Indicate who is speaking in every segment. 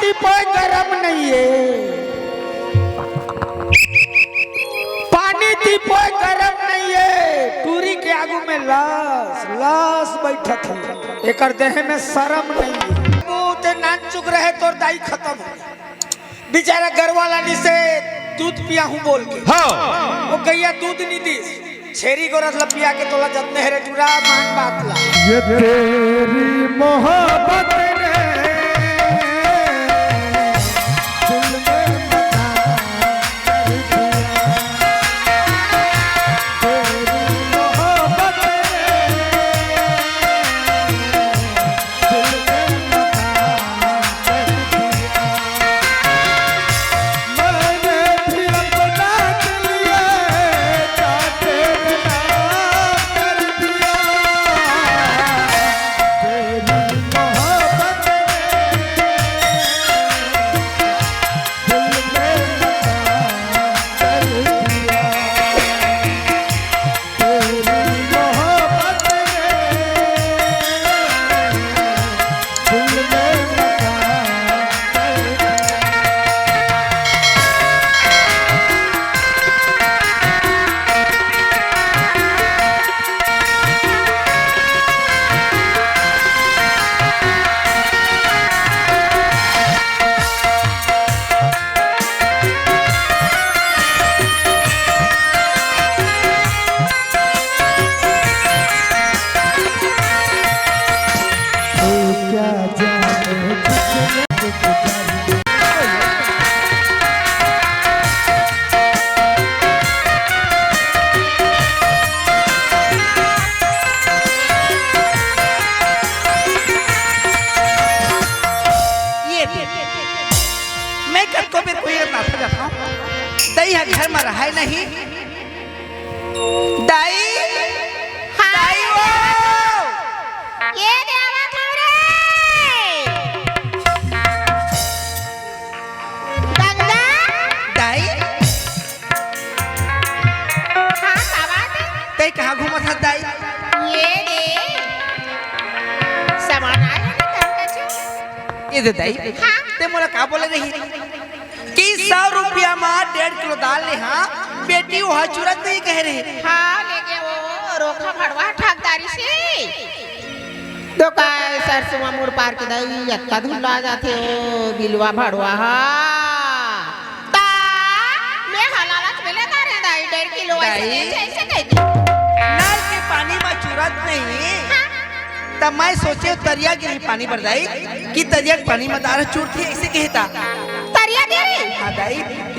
Speaker 1: टिपोय गरम नहीं है, पानी टिपोय गरम नहीं है। टूरी के आगू में लाश लाश बैठत है, एक देह में शर्म नहीं है। वो ते नाच चुक रहे तो दाई खत्म हो बेचारा घर वाला से दूध पिया हूँ बोल के। हाँ। वो गैया दूध नहीं दी, छेरी को रसला पिया के तोला जतने है टूरा मान बात ला।
Speaker 2: ये तेरी मोहब्बत ने दिल में
Speaker 3: घर में रहा नहीं दाई दाई वो
Speaker 4: ये देवा खबरे गंगा
Speaker 3: दाई
Speaker 4: हाँ का बात है
Speaker 3: ते कहाँ घूमा था दाई
Speaker 4: ये दे सामान आया नहीं करके चो
Speaker 3: ये दे दाई
Speaker 4: हाँ
Speaker 3: ते मोला का बोले रही कि 100 रुपया में 1.5 किलो दाल ले हाँ बेटी वहाँ चुरत नहीं कह रहे
Speaker 4: हाँ लेके वो रोका फड़वा ठगदारी से तो काय सरसुआ मुड़ पार के दाई यत्ता धुला जाते हो बिलवा भड़वा हाँ ता मैं हलालत मिले करे दाई 1.5 किलो ऐसे कहती
Speaker 3: नल के पानी में चुरत नहीं तब मैं सोचे तरिया गिरी पानी भर दाई कि तरिया पानी में दार चुरती ऐसे कहता
Speaker 4: तरिया गिरी
Speaker 3: हाँ दाई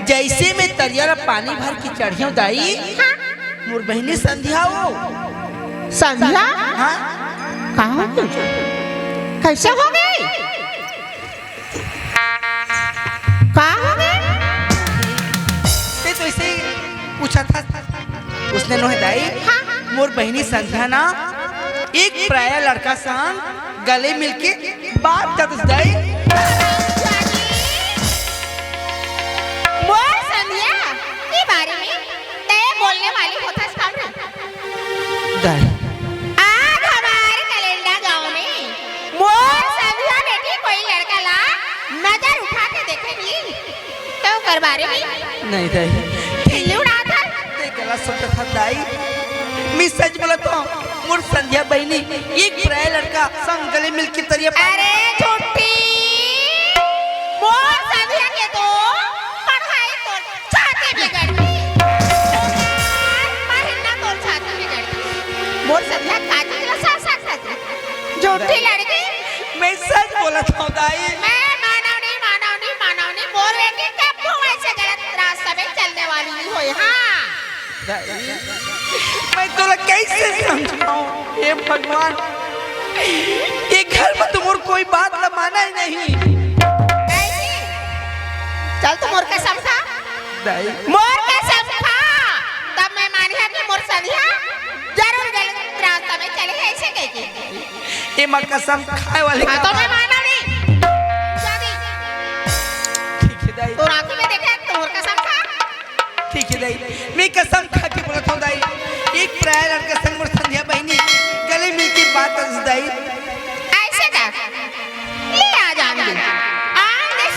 Speaker 3: जैसे मैं तरिया रा पानी भर के चढ़ियो दाई
Speaker 4: हाँ
Speaker 3: मोर बहनी संध्या हो
Speaker 4: संध्या
Speaker 3: हाँ
Speaker 4: कहाँ हो कैसे हो गई कहाँ हो गई
Speaker 3: ते तो ऐसे ही पूछा था उसने नोहे दाई
Speaker 4: हाँ
Speaker 3: मोर बहनी संध्या ना एक प्राय लड़का संग गले मिलके बात करत दाई
Speaker 4: मोर संध्या के बारे में तय बोलने वाली होता कौन है
Speaker 3: दाई
Speaker 4: आज हमारे कलेंडा गांव में मोर संध्या बेटी कोई लड़का ला नजर उठा के देखेगी तो कर बारे में
Speaker 3: नहीं दाई
Speaker 4: खिल्ली उड़ा था
Speaker 3: ते गलत सोचा था दाई मैं सच बोला तो मोर संध्या बहनी एक प्राय लड़का संग गले मिलके तरिया
Speaker 4: अरे झूठी मोर संध्या के तो पढ़ाई तो छाती बिगड़ती महीना तो छाती बिगड़ती मोर संध्या काजी के साथ साथ करती झूठी लड़की
Speaker 3: मैं सच बोला था दाई
Speaker 4: मैं मानव नहीं मोर बेटी कब ऐसे गलत रास्ते में चलने वाली नहीं हुई हाँ
Speaker 3: मैं तोला कैसे समझाऊं हे भगवान ये घर में तुम कोई बात न माना ही नहीं
Speaker 4: कैसी चल तू मोर कसम खा
Speaker 3: दाई
Speaker 4: मोर कसम खा तब मैं मानी है कि मोर संध्या जरूर गलत रास्ते में चले ऐसे कहती
Speaker 3: ये मां कसम खाए वाले
Speaker 4: हाँ तो मैं माना नहीं शादी
Speaker 3: ठीक है दाई
Speaker 4: तो रात में देखा तो मोर कसम खा
Speaker 3: ठीक है दाई मैं कसम खा के बोला था दाई एक प्राय लड़का संग मोर संध्या बहनी गले मिलके बात कर दाई
Speaker 4: ऐसे कर ले आ जान दे आंगे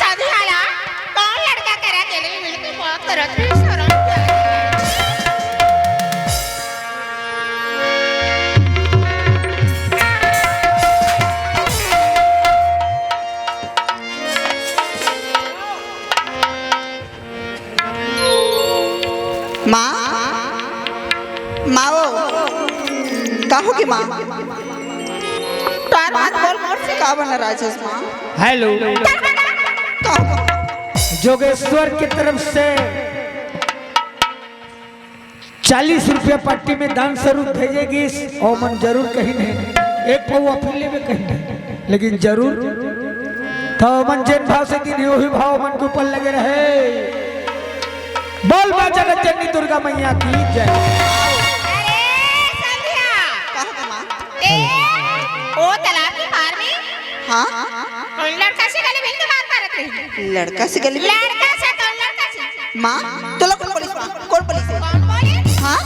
Speaker 5: माओ कहो कि माँ
Speaker 4: तार बात बोल मोर से
Speaker 5: का बन रहा है माँ?
Speaker 1: हेलो,
Speaker 5: कहो
Speaker 1: जोगेश्वर की तरफ से 40 रुपया पट्टी में दान स्वरूप भेजेगी। ओमन जरूर कहीं नहीं, एक पौवा पीले में कहीं नहीं, लेकिन जरूर तो मन जिन भाव से दिन है वही भाव मन के ऊपर लगे रहे। बोल बा जगत जननी दुर्गा मैया की जय।
Speaker 4: अरे संध्या
Speaker 5: कहो कि माँ?
Speaker 4: ओ तालाब के पार में
Speaker 5: हाँ
Speaker 4: कौन लड़का से गले मिल के बात करत रही?
Speaker 5: लड़का से गली में
Speaker 4: लड़का से कौन लड़का से?
Speaker 5: माँ तो लोग कौन पुलिस माँ? कौन पुलिस है?
Speaker 4: कौन बोले?
Speaker 5: हाँ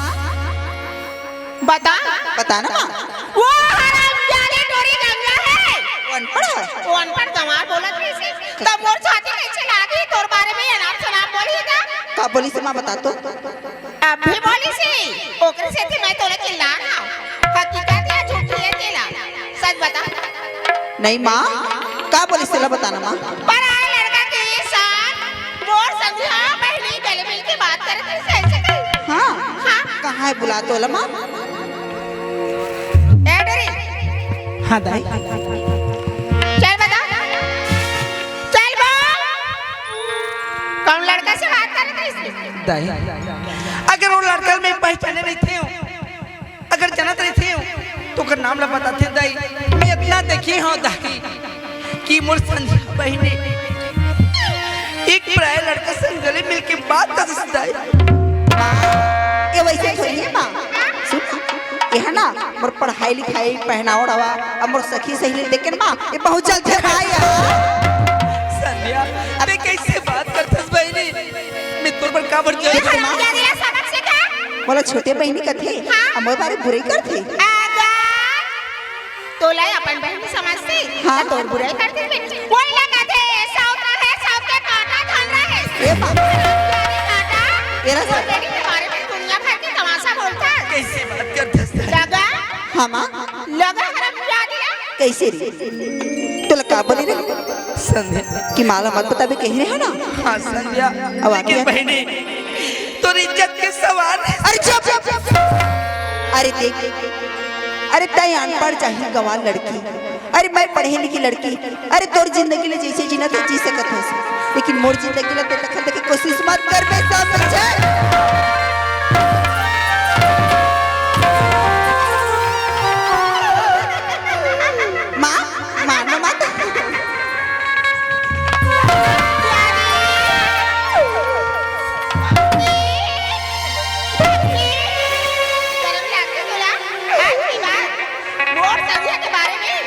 Speaker 4: बता
Speaker 5: बता ना माँ।
Speaker 4: वो हरामजादी टोरी गंगा है।
Speaker 5: वो अनपढ़ है?
Speaker 4: वो अनपढ़ गंवार बोलत रही से तब मोर छाती कैसे लागी तोर बारे में अनाप शनाप बोली था।
Speaker 5: का पुलिस माँ बता तो?
Speaker 4: अब भी बोली सी ओकरे से थी मैं तोले चिल्ला ना हकीकत या झूठी है चिल्ला सच बता।
Speaker 5: नहीं माँ का पुलिस चला बताना माँ।
Speaker 4: पर आए लड़का के साथ मोर संध्या पहली गले मिल के बात करे थे सही से कही।
Speaker 5: हाँ
Speaker 4: हाँ
Speaker 5: कहाँ है बुला तो माँ?
Speaker 4: ए डरी
Speaker 5: हाँ दाई
Speaker 4: चल बता चल बोल कौन लड़का से बात कर रहे थे?
Speaker 3: दाई अगर वो लड़का में पहचाने नहीं थे अगर जानत नहीं थे तो कर नाम ला बताते दाई। मैं इतना देखी हूँ दाई कि मोर संध्या बहने एक पराया लड़का से गले मिल के बात कर रही दाई।
Speaker 5: ये वैसे थोड़ी है माँ। सुन ये है ना मोर पढ़ाई लिखाई पहनावड़ हवा अब मोर सखी सहेली देख के माँ ये बहुत चलते भाई।
Speaker 3: संध्या अबे कैसे बात करतस बहनी? मैं तोर पर का भर
Speaker 4: ये
Speaker 3: जाए
Speaker 4: हरामजादी ला सबक से क्या?
Speaker 5: बोला छोटे बहनी का थे हम मोर बारे बुरे कर थे।
Speaker 4: तो लाई अपन बहन समझती
Speaker 5: हाँ,
Speaker 4: तो बुराई करती थी कोई लगा थे साउथ रहे साउथ के कांटा धन रहे
Speaker 5: ये बात
Speaker 4: कांटा
Speaker 5: तेरा
Speaker 4: वो बेटी के बारे में दुनिया भर की तमाशा बोलता है।
Speaker 3: कैसे बात करतस दाई?
Speaker 4: लगा
Speaker 5: हाँ माँ
Speaker 4: लगा हरामजादी ला
Speaker 5: कैसे रे तो लगा बोली रे
Speaker 3: संध्या
Speaker 5: कि माला मत बता भी कह रहे हो ना।
Speaker 3: हाँ संध्या
Speaker 5: अब आगे
Speaker 3: लेकिन बहने तो इज्जत के सवाल है।
Speaker 5: अरे चुप चुप चुप अरे देख अरे तय अनपढ़ चाहिए गवार लड़की अरे मैं पढ़ी लिखी लड़की अरे तोर जिंदगी ले जैसे जीना तो जी सकत है लेकिन मोर जिंदगी ले तो दखल की कोशिश मत कर बे समझे। माँ मानो मत
Speaker 4: शर्म लगती तुला आज की बात मोर संध्या के बारे में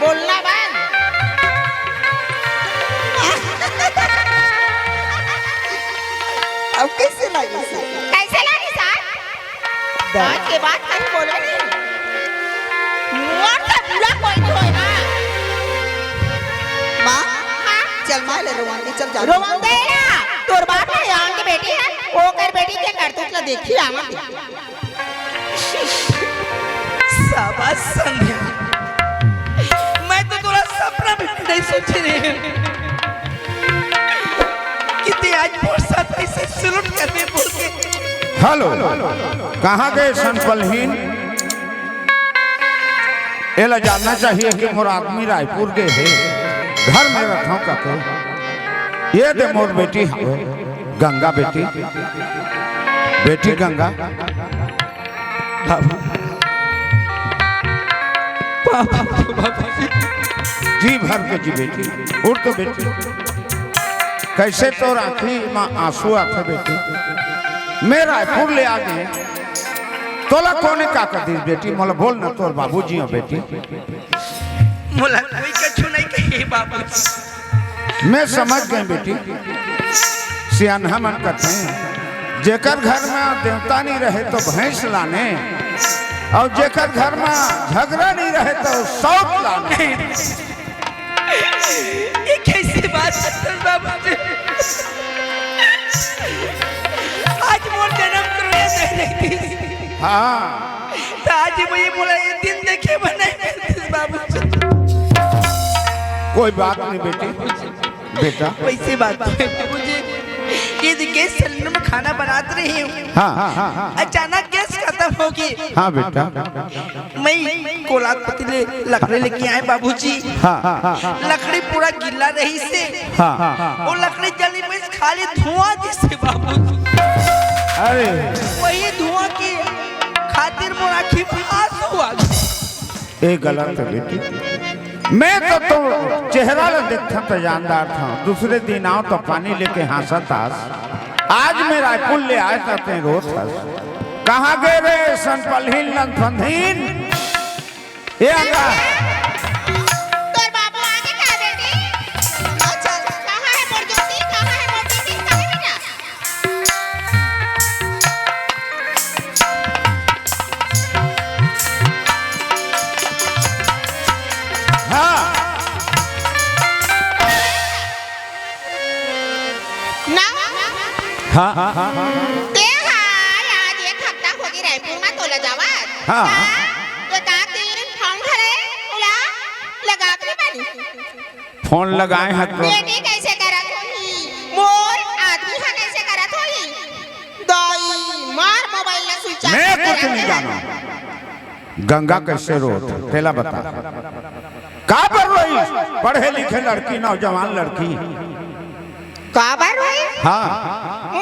Speaker 4: बोलना बंद।
Speaker 5: अब कैसे लगी से
Speaker 4: कैसे लगी साथ आज के बाद कहीं बोले नहीं मोर से बुरा कोई नहीं होएगा।
Speaker 5: माँ
Speaker 4: हाँ
Speaker 5: चल माँ ले रोवांगी चल जा
Speaker 4: रोवंदे ना तोर बाप ने यान की बेटी है वो कर बेटी के करतूत ला देखी आमत
Speaker 3: शाबाश संध्या मैं तो थोड़ा सपना भी नहीं सोच रही कि ते आज मोर साथ ऐसे सुलूट करने बोल के।
Speaker 2: हेलो कहाँ गए संपलहीन? एला जानना चाहिए कि मोर आदमी रायपुर गए है घर में रखा का को ये दे मोर बेटी गंगा बेटी बेटी गंगा जी भर के जी बेटी उठ तो बेटी कैसे तो आखिरी माँ आंसू आते बेटी मैं रायपुर ले आ गए तोला कोने का कर दी बेटी मोला बोल ना तोर बाबूजी हो बेटी
Speaker 3: मोला कोई कछु नहीं कही बाबू।
Speaker 2: मैं समझ गए बेटी सियाना मन करते हैं जेकर घर में देवता नहीं रहे तो भैंस लाने और जेकर घर में झगड़ा नहीं रहे तो सौत लाने।
Speaker 3: ये कैसी बात है बाबू? आज मोर जन्म करने नहीं थी
Speaker 2: हाँ
Speaker 3: तो आज मुझे बोला ये दिन देखे बनाए बाबू।
Speaker 2: कोई बात नहीं बेटी बेटा
Speaker 3: वैसे बात मुझे ये गैस सिलेंडर में खाना बनाते रही हूँ
Speaker 2: हाँ हाँ हाँ हाँ
Speaker 3: अचानक गैस खत्म खत्म होगी।
Speaker 2: हाँ बेटा।
Speaker 3: मैं कोलात पतीले लकड़ी लेके आए बाबूजी।
Speaker 2: हाँ
Speaker 3: लकड़ी पूरा गिल्ला रही से।
Speaker 2: हाँ।
Speaker 3: वो लकड़ी जली में खाली धुआं जिसे बाबूजी।
Speaker 2: अरे
Speaker 3: वही धुआं की खातिर मोरा की फांस हुआ।
Speaker 2: ये गलत है बेटी। मैं तो चेहरा ले देखता तो जानदार था, दूसरे दिन आओ तो पानी लेके हंसा था। आज मैं रायपुर ले आए थे रोज कहाँ गए रे सनपलहीन नंदफंदीन ये आगा
Speaker 4: तोर बाबू आगे का बेटी चल कहां है मोरजोती कहां है मोरजोती कहां है बेटा
Speaker 2: हाँ
Speaker 4: ना
Speaker 2: हाँ
Speaker 4: ते हाल आज एक हफ्ता हो गई रायपुर में तोला जावत
Speaker 2: हाँ।
Speaker 4: ये का तीन फोन करे उला लगा के पानी
Speaker 2: फोन लगाए हैं तो
Speaker 4: बेटी कैसे करत होई मोर आदमी हा कैसे करत होई दाई मार मोबाइल ना स्विच ऑफ
Speaker 2: मैं कुछ नहीं जाना। गंगा कैसे रो तेला बता का पर रोई पढ़े लिखे लड़की नौजवान लड़की
Speaker 4: काबर होई
Speaker 2: हाँ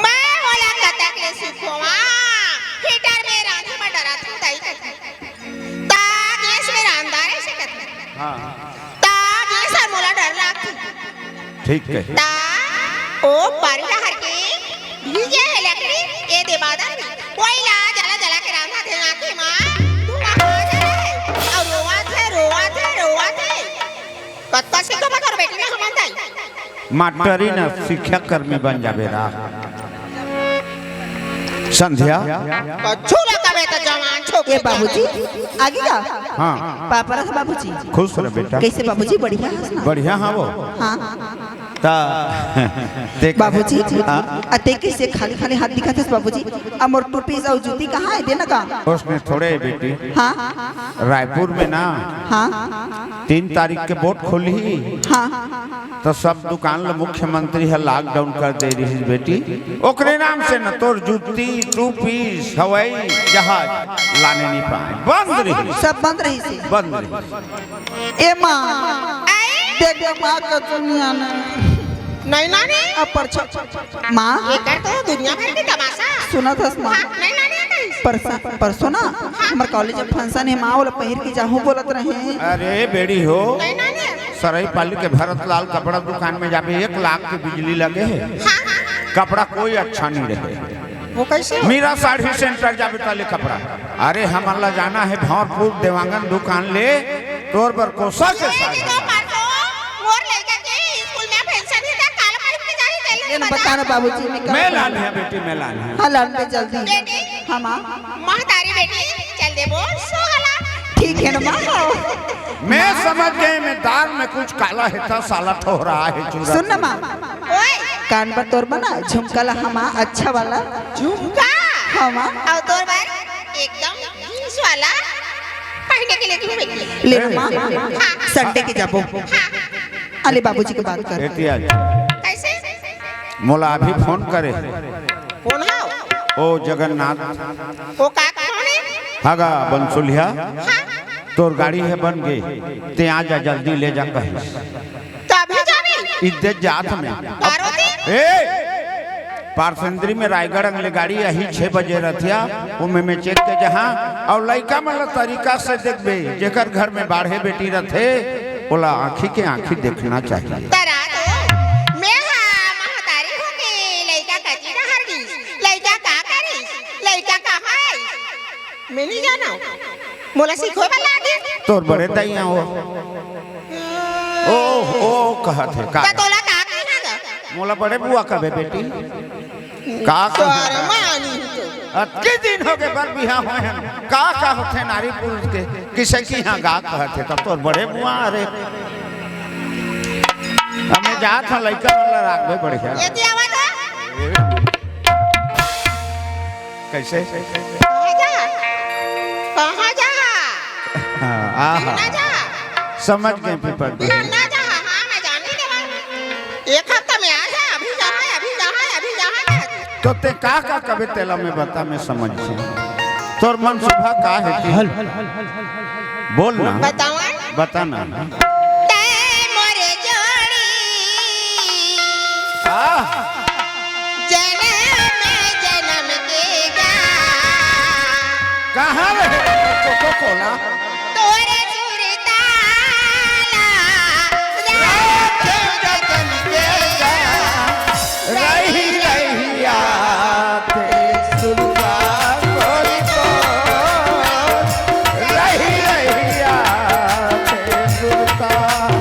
Speaker 4: मैं होला कतक ले सुखवा हीटर में रांधी में डरत हूं दाई ता गैस में रांदार ऐसे करत
Speaker 2: हाँ
Speaker 4: ता गैस और मोला डर लागती
Speaker 2: ठीक है
Speaker 4: ता ओ बारी लहर के भीजे है लकड़ी ये दे बादल कोई ला जला जला के रांधा थे आंखें मां तू कहां जा रहे और रोवा थे कत्ता से तो बकर बेटी ना हम दाई
Speaker 2: मास्टरी न शिक्षक कर्मी बन जाबे रा संध्या
Speaker 4: कछु लगावे तो जवान छोक
Speaker 5: ए बाबूजी आगे का
Speaker 2: हाँ
Speaker 5: पापा रहा बाबूजी
Speaker 2: खुश रह बेटा
Speaker 5: कैसे बाबूजी बढ़िया है ना?
Speaker 2: बढ़िया हाँ वो
Speaker 5: हाँ
Speaker 2: ता देख
Speaker 5: बाबूजी
Speaker 2: हाँ
Speaker 5: अते कैसे खाली खाली हाथ दिखाते बाबूजी अमर टोपी और जूती कहाँ है देना का
Speaker 2: उसने थोड़े बेटी
Speaker 5: हाँ
Speaker 2: रायपुर में ना
Speaker 5: हाँ
Speaker 2: 3 तारीख के बोट खोली
Speaker 5: हाँ
Speaker 2: तो सब दुकान ला मुख्यमंत्री है लॉकडाउन कर दे रही है बेटी ओकरे नाम से न तोर जूती टोपी हवाई जहाज लाने नहीं पाए बंद रही
Speaker 5: सब बंद रही से
Speaker 2: बंद रही
Speaker 5: ए माँ देख माँ का दुनिया ने
Speaker 4: नहीं नानी
Speaker 5: अपर माँ
Speaker 4: ये कर तो दुनिया भर की तमाशा
Speaker 5: सुना था माँ
Speaker 4: नहीं नानी
Speaker 5: परसों ना हमारे कॉलेज में फंक्शन है माँ वाला पहिर के जाहू बोलत रहे
Speaker 2: अरे बेड़ी हो
Speaker 4: नहीं नानी
Speaker 2: सराई पाली के भरत लाल कपड़ा दुकान में जाबे 1 लाख की बिजली लगे है कपड़ा कोई अच्छा नहीं रहे
Speaker 4: वो कैसे
Speaker 2: मीरा साड़ी सेंटर जाबे ताले कपड़ा अरे हमारा जाना है भौरपुर देवांगन दुकान ले तोर पर कोसा के साथ
Speaker 4: मोर लड़का के स्कूल में फंक्शन है तो काला पानी में जाही
Speaker 5: ये ना बताना बाबूजी
Speaker 2: मैं लान है बेटी मैं लान है
Speaker 5: हाँ लान पे जल्दी
Speaker 4: बेटी
Speaker 5: हाँ माँ
Speaker 4: मां तारी बेटी चल दे बोल सो गला
Speaker 5: ठीक है ना माँ
Speaker 2: मैं समझ गए मैं दाल में कुछ काला है था साला ठो रहा है चूरा
Speaker 5: सुन ना माँ
Speaker 4: ओए
Speaker 5: कान पर तोर बना झुमका ला हमा अच्छा वाला
Speaker 4: झुमका
Speaker 5: हाँ माँ
Speaker 4: और तोर बार एकदम जींस वाला पहनने के लिए क्यों बेटी
Speaker 5: ले लो माँ संडे के जाबो अले बाबूजी की बात कर
Speaker 2: एतिया
Speaker 4: कैसे
Speaker 2: मोला अभी फोन करे
Speaker 4: कौन हाउ
Speaker 2: ओ जगन्नाथ
Speaker 4: वो का कौन है
Speaker 2: हागा बंसुलिया तोर गाड़ी है बन गई ते आ जा जल्दी ले जा कहीं
Speaker 4: तो अभी जानी
Speaker 2: इज्जत जात में
Speaker 4: पार्वती
Speaker 2: ए पारसंद्री में रायगढ़ अगले गाड़ी यही 6 बजे रथिया उमे में चेक के जहाँ और लड़का मतलब तरीका से देखबे जेकर घर में बाढ़े बेटी रथे बोला आँखी के आँखी देखना चाहिए
Speaker 4: तरा तो मैं हां महतारी हो के लड़का कची ना हर गई लड़का का करी लड़का कहां है मैं नहीं जाना मोला सीखो वाला आगे
Speaker 2: तोर बड़े दैया हो ओ कहत है का
Speaker 4: तोला का कहां गा
Speaker 2: मोला बड़े बुआ कबे बेटी का
Speaker 4: तोरे मानी
Speaker 2: अतके दिन हो गए बर बिहा होए हैं का होथे नारी पुरुष के किसे की यहाँ गा कहते तब तो बड़े बुआ अरे हमें जात है लड़का वाला राखबे बढ़िया
Speaker 4: ये ती आवाज है
Speaker 2: कैसे
Speaker 4: कहां जा
Speaker 2: हाँ
Speaker 4: ना जा
Speaker 2: समझ गए पीपर
Speaker 4: ना जा हां मैं जानी देवा एक हफ्ता में आ जा अभी जा
Speaker 2: तो ते का कबे तेला में बता मैं समझ से तोर मन सुभा का है कि? बोल ना,
Speaker 4: बतावा
Speaker 2: बता ना।
Speaker 4: मोरे जोड़ी जन्म जन्म के गा
Speaker 2: कहाँ रहे कोको कोला?
Speaker 4: तोरे सुरताला राखे जन्म के गा
Speaker 2: रही रही आते सुल्तान बोली तो रही रही आते सुल्तान।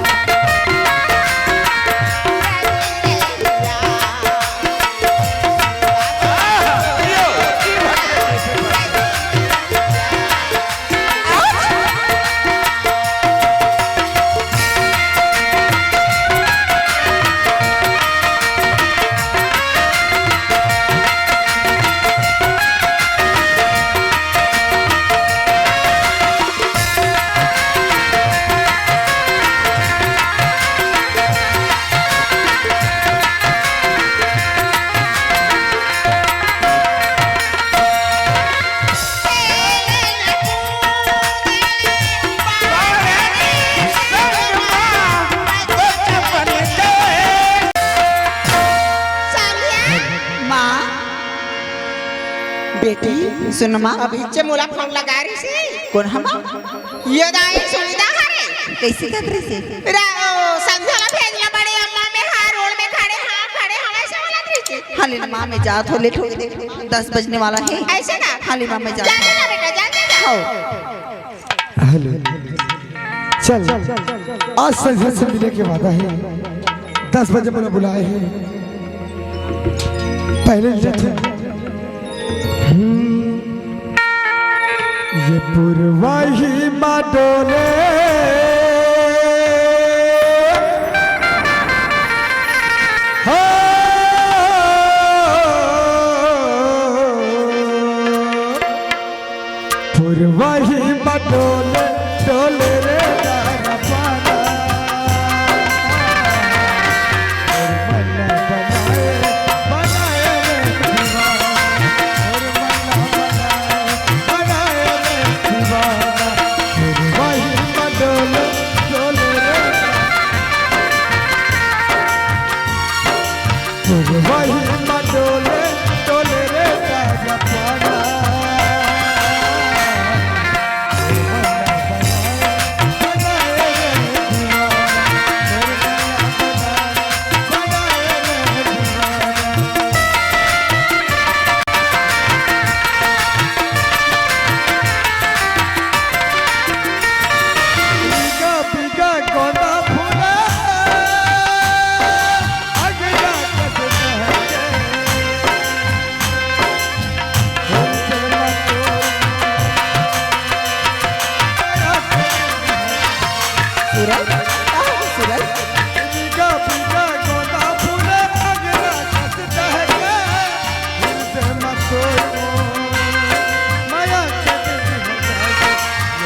Speaker 5: माँ बेटी सुन माँ
Speaker 4: अभी चे मोला फोन लगा रही से
Speaker 5: कौन हम
Speaker 4: ये दाई सुविधा हरे
Speaker 5: कैसे कर रही से
Speaker 4: संध्याला भेजना पड़े अम्मा में हां रोड में खड़े हमें से वाला थी
Speaker 5: हाँ ले माँ मैं जा तो लेट हो गई 10 बजने वाला है
Speaker 4: ऐसे ना
Speaker 5: हाँ ले माँ मैं जा
Speaker 4: जाने ना बेटा जाने ना
Speaker 5: आओ
Speaker 1: हेलो चल आज संजय से मिलने के वादा है 10 बजे मुझे बुलाए हैं पहले जैसे ये पूर्वाही माडोले पूर्वाही माडोले डोले रे दाना पाना और मल्ला बनाए रे दीवाना और मल्ला बनाए रे दीवाना पूर्वाही माडोले डोले रे पूर्वाही माडोले डोले रे दाना पाना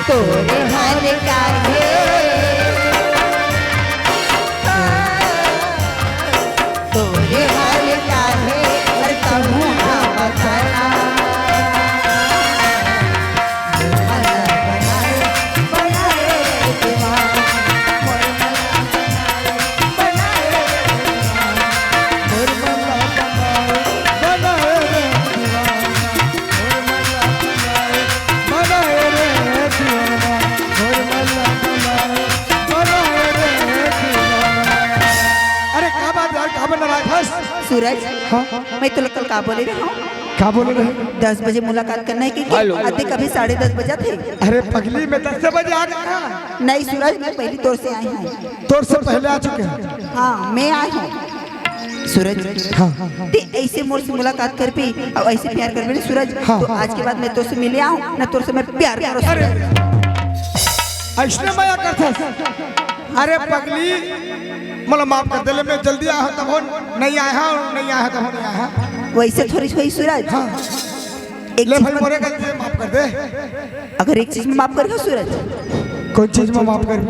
Speaker 5: तोरे हाल काहे तोरे हाल काहे हर कहूँ ना बताना सूरज मैं तो कल का बोले रहा हूँ
Speaker 1: क्या बोल रहे
Speaker 5: 10 बजे मुलाकात करना है कि आधे कभी 10:30 बजे थे
Speaker 1: अरे पगली में 10 बजे आ गया
Speaker 5: नहीं सूरज मैं पहली तौर से आई हूँ
Speaker 1: तोर से पहले आ चुके हैं
Speaker 5: हाँ मैं आई हूँ सूरज ते ऐसे मोर से मुलाकात कर भी और ऐसे प्यार कर भी सूरज तो आज के बाद मैं तो से मिले आऊँ ना तो से मैं प्यार करो
Speaker 1: ऐसने माया करता अरे पगली मतलब माफ कर दे ले मैं जल्दी आया हूं तब हो नहीं आया हूं नहीं आया तब हो नहीं आया
Speaker 5: वैसे थोड़ी हुई सूरज
Speaker 1: हाँ
Speaker 5: एक
Speaker 1: ले
Speaker 5: चीज
Speaker 1: भाई
Speaker 5: में-
Speaker 1: मोरे गलती है, माफ कर दे
Speaker 5: अगर एक चीज में माफ करेगा सूरज
Speaker 1: कोई चीज में माफ कर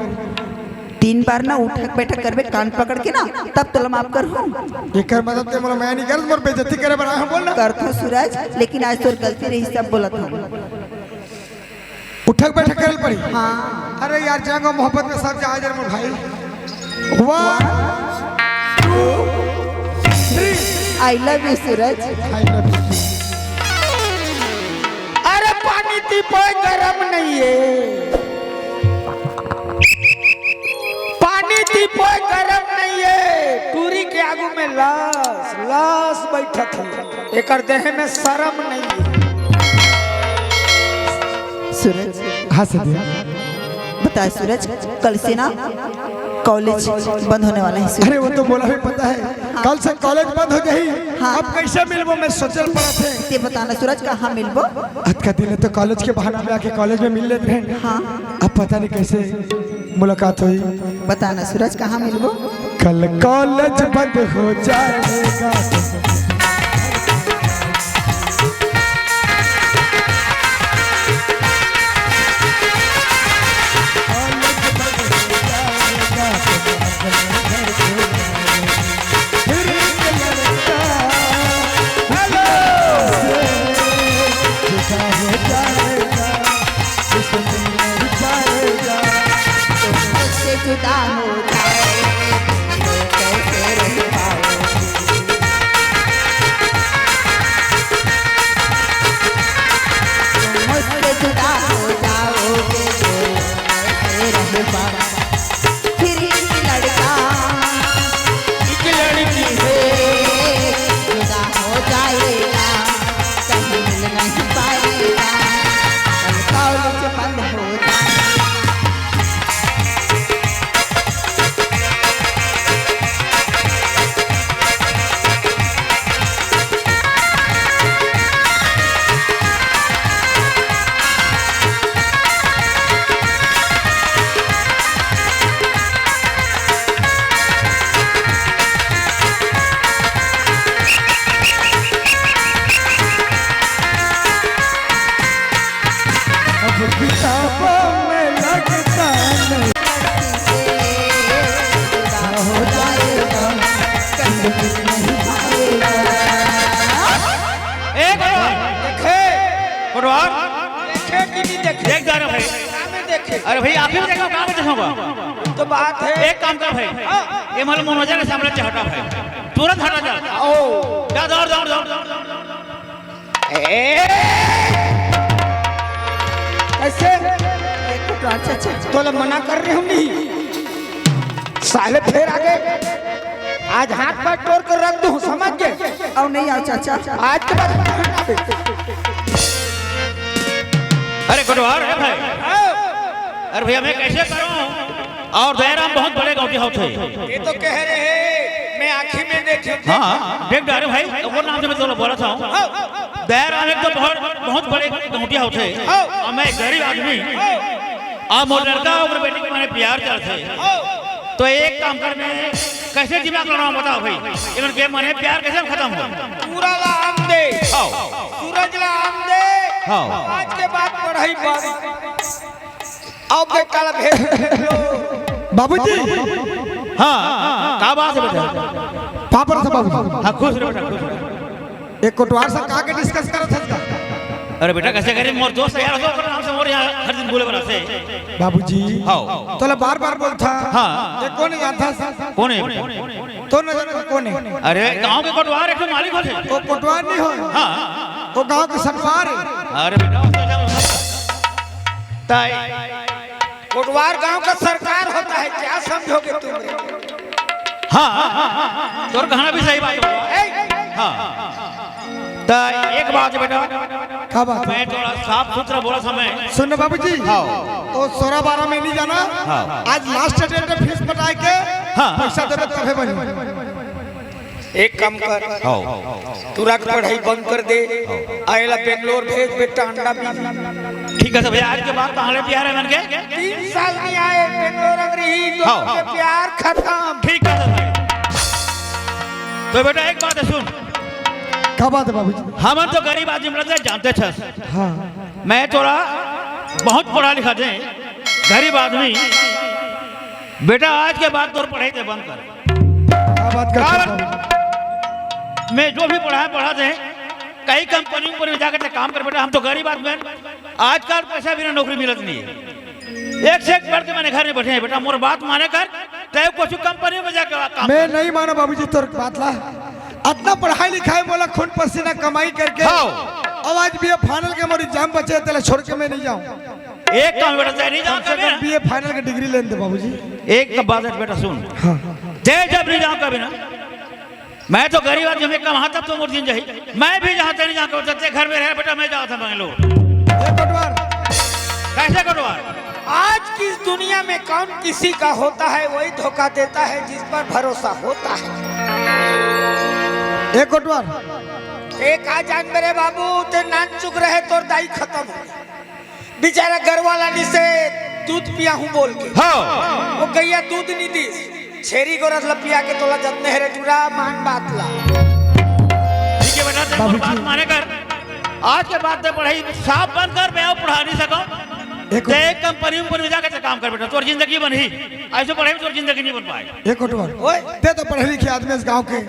Speaker 5: 3 बार ना उठक बैठक करबे कान पकड़ के ना तब तो माफ कर हूँ
Speaker 1: ये कर मदद ते मैं नहीं कर मोर बेइज्जती करे बना बोल ना
Speaker 5: कर सूरज लेकिन आज तो गलती रही सब बोला था
Speaker 1: उठक बैठक करल पड़ी।
Speaker 5: हाँ
Speaker 1: अरे यार जाएंगे मोहब्बत में सब जाए जर मोर भाई। 1 2 3
Speaker 5: I love you Suraj.
Speaker 1: I love you. अरे पानी टीपोय गरम नहीं है, पानी टीपोय गरम नहीं है। टूरी के आगू में लाश लाश बैठत है, एकर देह में शर्म नहीं है।
Speaker 5: सूरज
Speaker 1: हाँ सदिया
Speaker 5: बता सूरज, कल से ना कॉलेज बंद होने वाला है सूरज।
Speaker 1: अरे वो तो बोला भी पता है, कल से कॉलेज बंद हो जाही।
Speaker 5: हाँ।
Speaker 1: अब कैसे मिलबो मैं सोचल पड़ा थे।
Speaker 5: ते बताना सूरज कहाँ मिलबो?
Speaker 1: आज का दिन है तो कॉलेज के बहाना में आके कॉलेज में मिल लेते हैं।
Speaker 5: हाँ
Speaker 1: अब पता नहीं कैसे मुलाकात हुई।
Speaker 5: बताना सूरज कहाँ मिलबो?
Speaker 1: कल कॉलेज बंद हो जाएगा।
Speaker 5: मुझसे जुदा हो जाए कैसे रह पाओगे? मुझसे जुदा हो जाओगे तो कैसे रह पाओगे? फिर एक लड़का जुदा हो जाएगा, कहीं मिल नहीं पाएगा। कल कॉलेज बंद हो जाए।
Speaker 1: किताबों में लगता नहीं
Speaker 5: हो जाएगा, कहीं मिल नहीं पाएगा।
Speaker 3: एक
Speaker 1: देखे
Speaker 3: फुटबॉल
Speaker 1: देखे कि नहीं देखे?
Speaker 3: देख जा रहे भाई।
Speaker 1: में देखे
Speaker 3: अरे भाई आप ही देखो, कहाँ पे देखोगा?
Speaker 1: तो बात है।
Speaker 3: एक काम कर भाई, ये मतलब मनोजा के सामने से हटा भाई, तुरंत हटा जा।
Speaker 1: ओ
Speaker 3: जा दौड़ दौड़ दौड़।
Speaker 1: ऐसे
Speaker 5: अच्छा
Speaker 1: तो लो मना कर रही हूँ नहीं, साले फिर आगे आज हाथ पर तोड़ कर रख दूँ, समझ गए?
Speaker 5: और नहीं आओ चाचा।
Speaker 1: आज के बाद
Speaker 3: अरे फुटबॉल है भाई। अरे भैया मैं कैसे करूं? और दयाराम बहुत बड़े गाँव के होते।
Speaker 1: ये तो कह रहे हैं मैं आँखी में देखे।
Speaker 3: हाँ देख डारे भाई, वो नाम से मैं तो बोला था। दयाराम एक तो बहुत बड़े गाँवटिया होते, और मैं गरीब आदमी, और मोर लड़का और बेटी के मैंने प्यार करते। तो एक काम करने कैसे दिमाग लगाना बताओ भाई, इवन के मैंने प्यार कैसे खत्म हो?
Speaker 1: पूरा लाम दे, सूरज लाम दे। आज के बाद पढ़ाई बंद। आओ बेटा ला भेज लो। बाबूजी
Speaker 3: हाँ क्या बात है बेटा?
Speaker 1: पापड़ से बाबू।
Speaker 3: हाँ खुश रहो बेटा, खुश रहो।
Speaker 1: एक कोटवार से कहा के डिस्कस करत था।
Speaker 3: अरे बेटा कैसे करें, मोर दोस्त है यार, उसको नाम से मोर यहाँ हर दिन बोले बना से।
Speaker 1: बाबूजी
Speaker 3: हाँ
Speaker 1: तो बार बार बोलता।
Speaker 3: हाँ।
Speaker 1: ये कौन है था?
Speaker 3: कौन है?
Speaker 1: तो न जाने कौन है?
Speaker 3: अरे गांव के कोटवार एक तो मालिक होते।
Speaker 1: वो कोटवार नहीं हो,
Speaker 3: हाँ
Speaker 1: वो गांव के सरदार है।
Speaker 3: अरे बेटा ताई
Speaker 1: कोटवार गांव का सरकार होता है, क्या समझोगे तुम?
Speaker 3: हाँ तोर कहना भी सही बात है। हाँ तो एक बात है बेटा,
Speaker 1: क्या बात है?
Speaker 3: मैं थोड़ा साफ सुथरा बोला समय।
Speaker 1: सुन बाबूजी, वो 16-12 में नहीं जाना। आज लास्ट डेट में फीस पटाए के पैसा देवे तबे बनी। एक काम कर, तुरंत पढ़ाई बंद कर दे, आएला बेंगलोर भेज बेटा अंडा भी।
Speaker 3: ठीक है भैया, आज के बाद कहाँ प्यार है मन के?
Speaker 1: 3 साल नहीं आए बेंगलोर अंग्रेजी तो प्यार खत्म।
Speaker 3: ठीक है तो बेटा एक बात है सुन।
Speaker 1: क्या बात है बाबूजी?
Speaker 3: हम तो गरीब आदमी लगते जानते थे।
Speaker 1: हाँ
Speaker 3: मैं थोड़ा बहुत पढ़ा लिखा थे, गरीब आदमी। बेटा आज के बाद तो पढ़ाई थे बंद कर।
Speaker 1: क्या बात कर?
Speaker 3: मैं जो भी पढ़ा दे,
Speaker 6: कई कंपनी पर जाकर काम कर बेटा, हम तो गरीब आदमी हैं, आजकल पैसा बिना नौकरी मिलत नहीं है। एक से एक बढ़ के मैंने घर में बैठे हैं बेटा, मोर बात माने कर तय कुछ कंपनी में जाकर काम
Speaker 1: मैं नहीं माना बाबूजी तोर बात ला। इतना पढ़ाई लिखाई बोला खून पसीना कमाई करके अब आज बीए फाइनल के मोर एग्जाम बचे तेरे छोड़ के मैं नहीं जाऊं।
Speaker 6: एक काम बेटा नहीं जाऊँ कभी,
Speaker 1: बीए फाइनल की डिग्री लेने दे बाबूजी।
Speaker 6: एक तो बात है बेटा सुन, जय जब नहीं जाऊँ कभी ना, मैं तो गरीब आदमी में कमा तब तो मोर दिन जाही, मैं भी जहाँ नहीं जाऊँ घर में रह बेटा, मैं जाता था बेंगलोर। कैसे कटवार?
Speaker 1: आज की इस दुनिया में कौन किसी का होता है, वही धोखा देता है जिस पर भरोसा होता है। एक कोटवार एक आ जान मेरे बाबू ते नान चुक रहे तोर दाई खत्म हो गया। बेचारा घर वाला नी से दूध पिया हूँ बोल के वो गैया दूध नहीं दी, छेरी को रस पिया के तोला जतने है टूरा मान बात ला।
Speaker 6: ठीक है बेटा, तेरे बात माने कर, आज के बाद से पढ़ाई साफ बंद कर, मैं पढ़ा नहीं सकूं। एक कंपनी में जाकर काम कर बेटा, तोर जिंदगी बन ही ऐसे पढ़ाई में तोर जिंदगी नहीं बन पाए।
Speaker 1: एक कोटवार ओए ते तो पढ़े लिखे आदमी इस गांव के,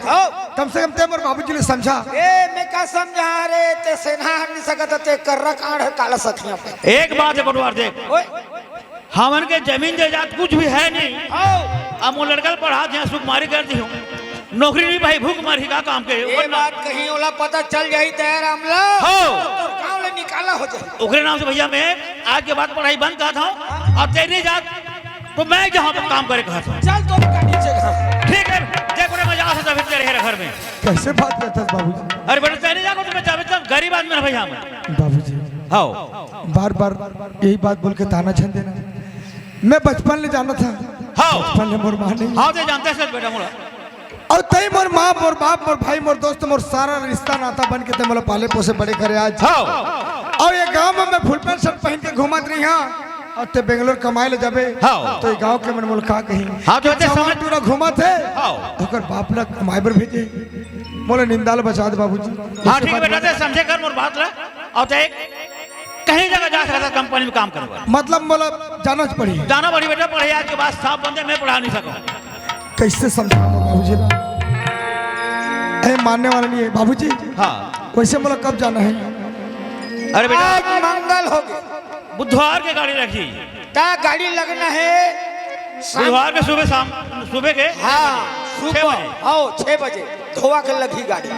Speaker 1: कम से कम ते मोर बाबूजी ने समझा। ए मैं का समझा रे, ते सेना नहीं सकत ते कर्रा कांड काला सखिया पे।
Speaker 6: एक बात है कोटवार देख, हमन के जमीन जायदाद कुछ भी है नहीं, अब वो लड़का पढ़ा दिया सुकुमारी कर दी हूँ, नौकरी नहीं भाई भूख मारी का काम के।
Speaker 1: ये बात कहीं ओला पता चल जाई तैयार आमला तो गांव ले निकाला हो जाए।
Speaker 6: ओकरे नाम से भैया मैं आज के बाद पढ़ाई बंद कहा था, अब तेरी जात तो मैं जहाँ पर काम करे कहा था।
Speaker 1: चल तो का नीचे घर
Speaker 6: ठीक है, देखो मैं जा सकता फिर तेरे घर में।
Speaker 1: कैसे बात करता बाबूजी?
Speaker 6: अरे बेटा तेरी जाको तो मैं जावे तब गरीब आदमी ना भैया मैं।
Speaker 1: बाबूजी
Speaker 6: हाँ
Speaker 1: बार बार यही बात बोल के ताना छन देना, मैं बचपन ले जाना था।
Speaker 6: हाँ
Speaker 1: बचपन ले मोर मां नहीं,
Speaker 6: हाँ ते जानते हैं सच बेटा मोरा,
Speaker 1: और तई मोर माँ मोर बाप मोर भाई मोर दोस्त मोर सारा रिश्ता नाता बन के ते मोला पाले पोसे बड़े करे आज।
Speaker 6: हाँ
Speaker 1: और ये गांव में मैं फुल पैंट शर्ट पहन के घूमत रही हां, और ते बेंगलोर कमाए ले जाबे।
Speaker 6: हाँ
Speaker 1: तो ये गांव के मन मोल का कहीं
Speaker 6: हाँ तो ते समझ
Speaker 1: पूरा घूमत है।
Speaker 6: हाँ
Speaker 1: ओकर बाप ला कमाए बर भेजे, मोला निंदाल बचा दे बाबूजी।
Speaker 6: हाँ ठीक है बेटा, ते समझे कर मोर बात ला, और ते कहीं जगह जा सकता कंपनी में काम करवा,
Speaker 1: मतलब मोला जाना पड़ी,
Speaker 6: जाना पड़ी बेटा, पढ़ाई आज के बाद साफ बंदे मैं पढ़ा नहीं सकूं।
Speaker 1: कैसे समझाऊं बाबूजी ना, ए मानने वाला नहीं है बाबूजी।
Speaker 6: हाँ
Speaker 1: वैसे मोला कब जाना है?
Speaker 6: अरे बेटा
Speaker 1: आज मंगल हो गया,
Speaker 6: बुधवार के गाड़ी रखी,
Speaker 1: ता गाड़ी लगना है
Speaker 6: बुधवार के सुबह शाम सुबह के
Speaker 1: हाँ
Speaker 6: 6
Speaker 1: सुबह
Speaker 6: बजे।
Speaker 1: आओ 6 बजे धोवा के लगी गाड़ी।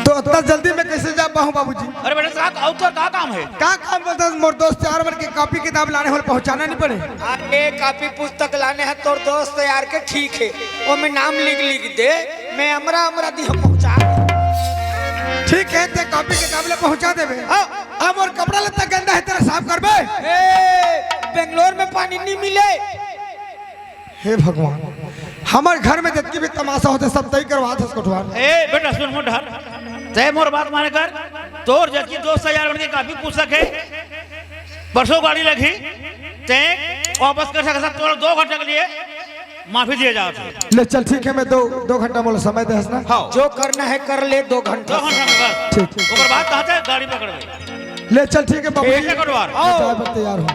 Speaker 1: तो इतना जल्दी मैं कैसे जा पाऊँ बाबूजी?
Speaker 6: अरे बेटा और तो क्या काम है?
Speaker 1: क्या काम बोलता है? मोर दोस्त यार बन के कॉपी किताब लाने हो पहुंचाना नहीं पड़े? अरे कॉपी पुस्तक लाने हैं तोर दोस्त यार के, ठीक है वो मैं नाम लिख दे, मैं अमरा दी हम पहुंचा। ठीक है ते कॉपी किताब ले पहुंचा देबे। अब और कपड़ा लत्ता गंदा है तेरा साफ करबे। बेंगलोर में पानी नहीं मिले, हे भगवान हमारे घर में जितनी भी तमाशा होते सब तय करवा दे कोठवार।
Speaker 6: ए बेटा सुन मोर ढर, तय मोर बात माने कर, तोर जबकि दोस्त यार बन के काफी पुस्तक है, परसों गाड़ी लगी ते वापस कर सकता, तो 2 घंटे के लिए माफी दिए जाओ।
Speaker 1: ले चल ठीक है, मैं 2 घंटा मोला समय दे हसना।
Speaker 6: हाँ
Speaker 1: जो करना है कर ले 2 घंटा।
Speaker 6: 2 घंटा में बस
Speaker 1: ठीक ठीक।
Speaker 6: ओकर बाद कहा था गाड़ी पकड़
Speaker 1: ले चल ठीक है बाबू,
Speaker 6: ठीक है कोटवार,
Speaker 1: चाय पर तैयार हो।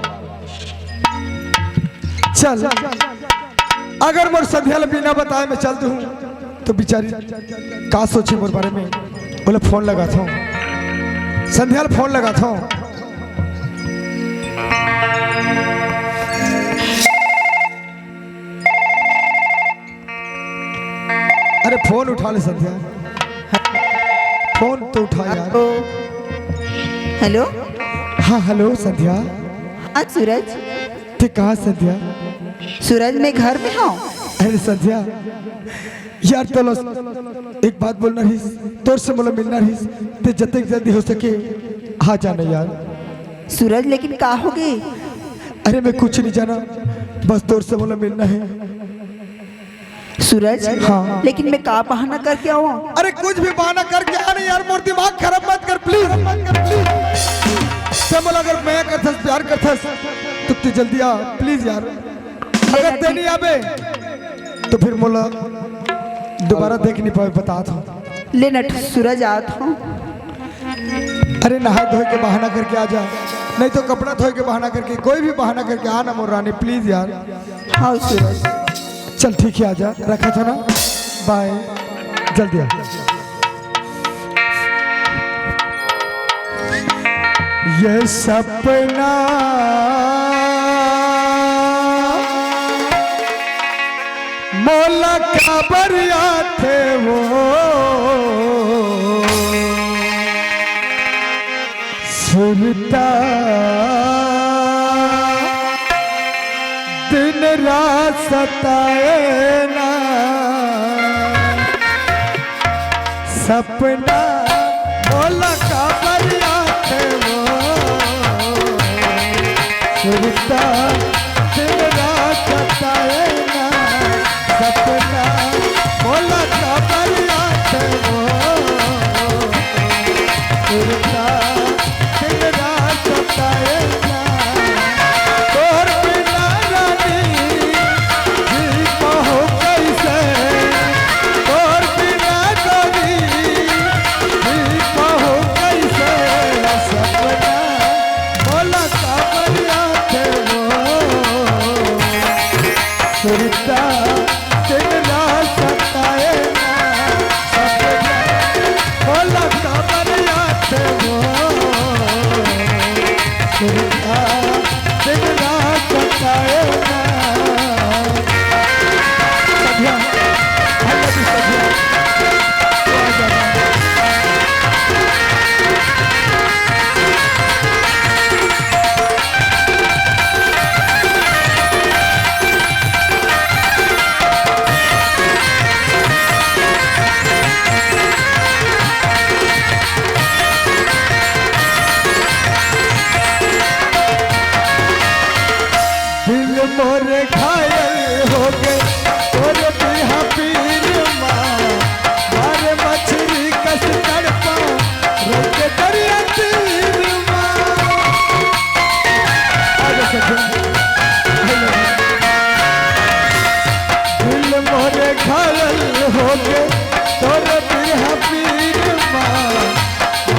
Speaker 1: चल अगर मोर संध्या बिना बताए मैं चल दूं तो बेचारी का सोची मोर बारे में। बोले फोन लगा था संध्या, फोन लगा था। अरे फोन उठा ले संध्या, फोन तो उठा यार।
Speaker 5: हेलो
Speaker 1: हाँ हेलो संध्या।
Speaker 5: हाँ सूरज,
Speaker 1: ठीक कहा संध्या?
Speaker 5: सूरज मैं घर में हूँ।
Speaker 1: अरे संध्या यार तो एक बात बोलना रही, तोर से मोला मिलना रही, ते जतने जल्दी हो सके आ जाना यार।
Speaker 5: सूरज लेकिन का हो गई?
Speaker 1: अरे मैं कुछ नहीं जाना, बस तोर से मोला मिलना है।
Speaker 5: सूरज
Speaker 1: हाँ।
Speaker 5: लेकिन मैं का बहाना करके आऊँ?
Speaker 1: अरे कुछ भी बहाना करके आना यार, मोर दिमाग खराब मत कर प्लीज। ते मोला अगर मैं करथस प्यार करथस तो तू जल्दी आ प्लीज यार। अगर ते नहीं आबे तो फिर मोला दोबारा देख नहीं पाए, बता था।
Speaker 5: ले नट सूरज आता हूँ।
Speaker 1: अरे नहा धोए के बहाना करके आ जा, नहीं तो कपड़ा धोए के बहाना करके, कोई भी बहाना करके आना मोर रानी प्लीज यार।
Speaker 5: हाँ सूरज
Speaker 1: चल ठीक है आजा, रखा था ना, बाय, जल्दी आ। ये सपना मौला का बरिया थे वो सुनता दिन रात सताए ना सपना मौला का बरिया थे वो सुनता दिन रात सताए ना सपना मौला का बरिया थे वो सुनता दिन रात सताए ना तोर बिना रानी जी कहो कैसे तोर बिना रानी जी कहो कैसे सपना मौला का बरिया थे वो सुनता दिन रात सताए ना सपना मौला का बरिया थे वो सुनता दिन रात सताए ना सदिया हल्ला भी सदिया दिल मोरे घायल हो गए तोर बिहा पीर माँ मारे मछली कस तड़पा रोके दरिया तीर माँ आगे से दिल मोरे घायल हो गए तोर बिहा पीर माँ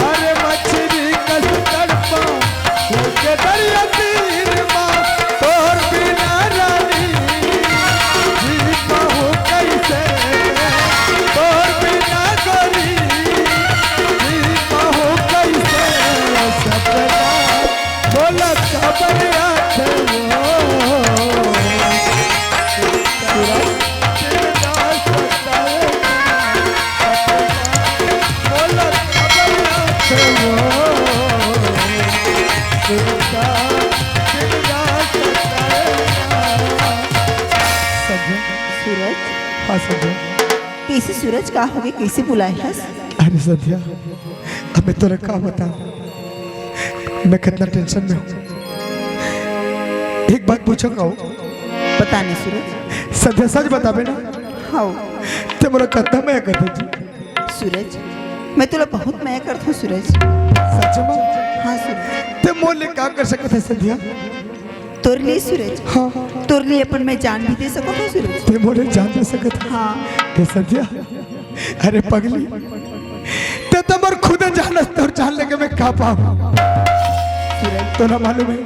Speaker 1: मारे मछली कस तड़पा रोके दरिया तीर माँ तोर बिना रानी जी कहूँ कैसे तोर बिना गोरी जी कहूँ कैसे सपना बोला खबरिया थे वो बोला खबरिया थे वो
Speaker 5: सूरज
Speaker 1: हाँ सद्या
Speaker 5: कैसे सूरज का हो गए कैसे बुलाए हस
Speaker 1: अरे सद्या अब मैं तुझे क्या बताऊं मैं कितना टेंशन में हूँ एक बात पूछो कहूँ
Speaker 5: पता नहीं सूरज
Speaker 1: सद्या सच बता बेना
Speaker 5: हाँ
Speaker 1: ते मोरा कितना मैं करते जी
Speaker 5: सूरज मैं तुला बहुत माया करता हूँ सूरज
Speaker 1: सच में
Speaker 5: हाँ सूरज
Speaker 1: ते मोले क्या कर सकते है सद्या
Speaker 5: तोर लिए सूरज
Speaker 1: हाँ
Speaker 5: तोर लिए अपन मैं जान भी दे सकता हूँ सूरज
Speaker 1: ते मोले जान दे सकते
Speaker 5: हाँ
Speaker 1: हे सद्या अरे पगली ते तो मर खुद जान तोर जान लेके मैं कहाँ पाऊँ
Speaker 5: सूरज
Speaker 1: तो ना मालूम है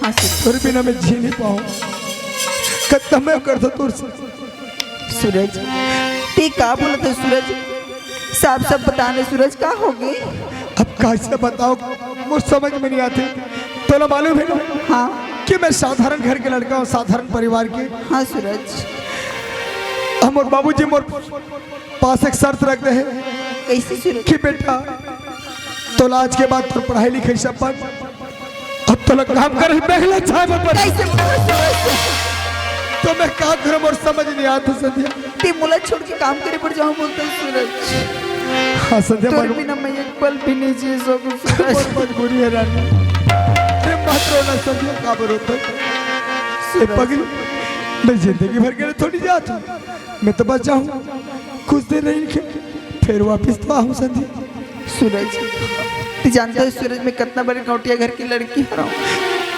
Speaker 5: हाँ सूरज
Speaker 1: तोर बिना मैं जी नहीं पाऊँ कितना मैं करता तोर से
Speaker 5: सूरज ते का बोला था सूरज साफ साफ बताने सूरज का होगी
Speaker 1: अब कैसे बताओ मुझे समझ में नहीं आती तो ना मालूम है ना
Speaker 5: हाँ
Speaker 1: कि मैं साधारण घर के लड़का हूँ साधारण परिवार के
Speaker 5: हाँ सूरज
Speaker 1: हम और बाबूजी मोर पास एक शर्त रखते हैं
Speaker 5: कैसे सूरज
Speaker 1: कि बेटा तो आज के बाद पर पढ़ाई लिखाई सब बंद अब तो काम कर पहले चाहे
Speaker 5: कैसे बोला सूरज
Speaker 1: तो मैं क्या करूँ और समझ नहीं आता सद्या
Speaker 5: ते मुला छोड़ के काम करे पड़ जाऊँ बोलता हूँ सूरज
Speaker 1: हाँ सद्या
Speaker 5: तोर
Speaker 1: मालूम
Speaker 5: बिना मैं एक पल भी नहीं जी सकूँ सूरज
Speaker 1: बहुत मजबूरी है रानी ये मत रोना सद्या काबर होता ये पगली मैं जिंदगी भर के लिए थोड़ी जाता हूँ मैं तो बच जाऊँ कुछ दिन रही के फिर वापिस तो आऊँ संध्या
Speaker 5: सूरज तू जानता है सूरज मैं कितना बड़े कौटिया घर की लड़की हूँ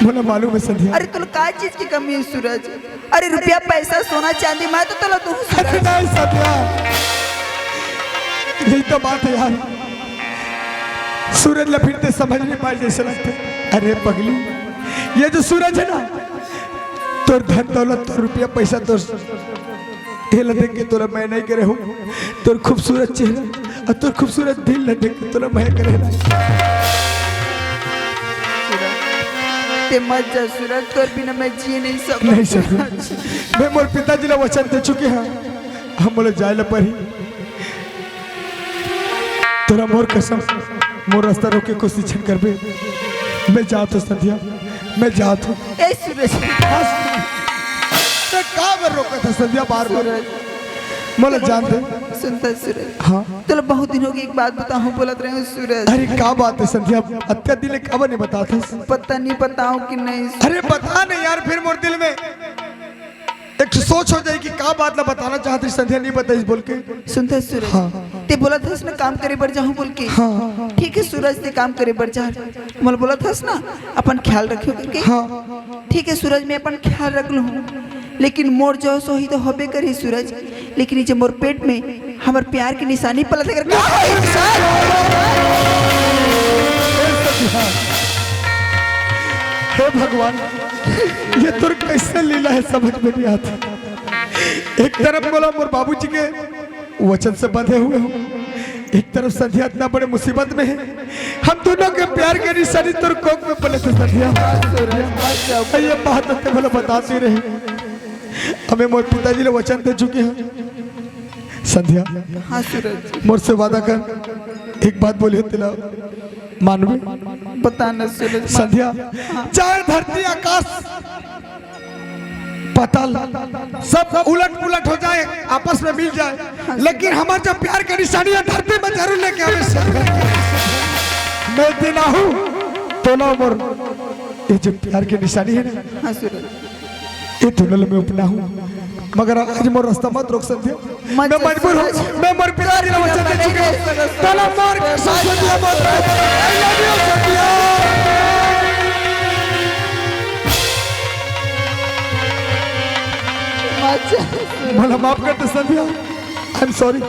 Speaker 1: मुझे मालूम है संध्या
Speaker 5: अरे तुला का चीज की कमी है सूरज अरे रुपया पैसा सोना चांदी मैं तो तुला दूँ
Speaker 1: अरे नहीं संध्या यही तो बात है यार सूरज लपीटते समझ नहीं पाए जैसे लगते अरे पगली ये जो सूरज है ना तो धन दौलत तो रुपया पैसा तो हेला देख के तोरा मैं नहीं करे हूँ तोर खूबसूरत चेहरा और तोर खूबसूरत दिल न देख के तोरा मैं करे ना
Speaker 3: ते मत जा सूरज, तोर बिना मैं जी नहीं सकूं।
Speaker 1: नहीं सर, मैं मोर पिताजी ने वचन दे चुके हैं, हम बोले जाए ला परी। तोरा मोर कसम, मोर रास्ता रोके कोशिश छन करबे। मैं जात हूँ संध्या, मैं जात हूँ।
Speaker 3: ए सूरज,
Speaker 1: का बार रोका था संध्या, बार बार मोला जान दे।
Speaker 3: सुनता सूरज,
Speaker 1: हाँ
Speaker 3: चलो बहुत दिन हो गए, एक बात बताऊं बोलत रहे हूँ सूरज।
Speaker 1: अरे क्या बात है संध्या, अत्या दिल खबर नहीं बताता।
Speaker 3: पता नहीं बताऊं कि नहीं।
Speaker 1: अरे बता नहीं यार, फिर मोर दिल में एक सोच हो जाएगी क्या बात ना बताना चाहती संध्या, नहीं बताई बोल के।
Speaker 3: सुनता सूरज,
Speaker 1: हाँ।
Speaker 3: ते बोला था ना काम करे बर जाऊं बोल के।
Speaker 1: हाँ।
Speaker 3: ठीक है सूरज, ते काम करे बर जा। मोल बोला था ना अपन ख्याल रखियो करके।
Speaker 1: हाँ।
Speaker 3: ठीक है सूरज, मैं अपन ख्याल रख लूँ, लेकिन मोर जो सो ही तो होबे करे सूरज। लेकिन ये जो मोर पेट में हमार प्यार की निशानी पलट कर
Speaker 1: हे भगवान, ये तुर कैसे लीला है समझ में नहीं आता। एक तरफ बोला मोर बाबूजी के वचन से बंधे हुए हो, एक तरफ संध्या इतना बड़े मुसीबत में है। हम दोनों के प्यार के निशानी तुर कोक में पले थे संध्या। ये बात तो बोला बताती रही, हमें मोर पिताजी ने वचन दे चुके हैं। संध्या,
Speaker 3: हाँ सूरज,
Speaker 1: मोर से वादा कर, एक बात बोली तिला मानवे।
Speaker 3: बताना सूरज।
Speaker 1: संध्या, चाहे धरती आकाश पाताल सब उलट पुलट हो जाए, आपस में मिल जाए, लेकिन हमारा जो प्यार की निशानी है धरती में जरूर लेके आवे। मैं देना हूँ तो ना मोर, ये जो प्यार की निशानी है ना,
Speaker 3: हाँ सूरज,
Speaker 1: ये तुनल में अपना हूँ, मगर आज मोर रास्ता मत रोक संध्या। मैं मजबूर हूँ, मैं मोर पिताजी ने वचन दे चुके हैं। तला मार के संध्या मत रोक। I love you संध्या। भला माफ कर दे संध्या, आई एम सॉरी।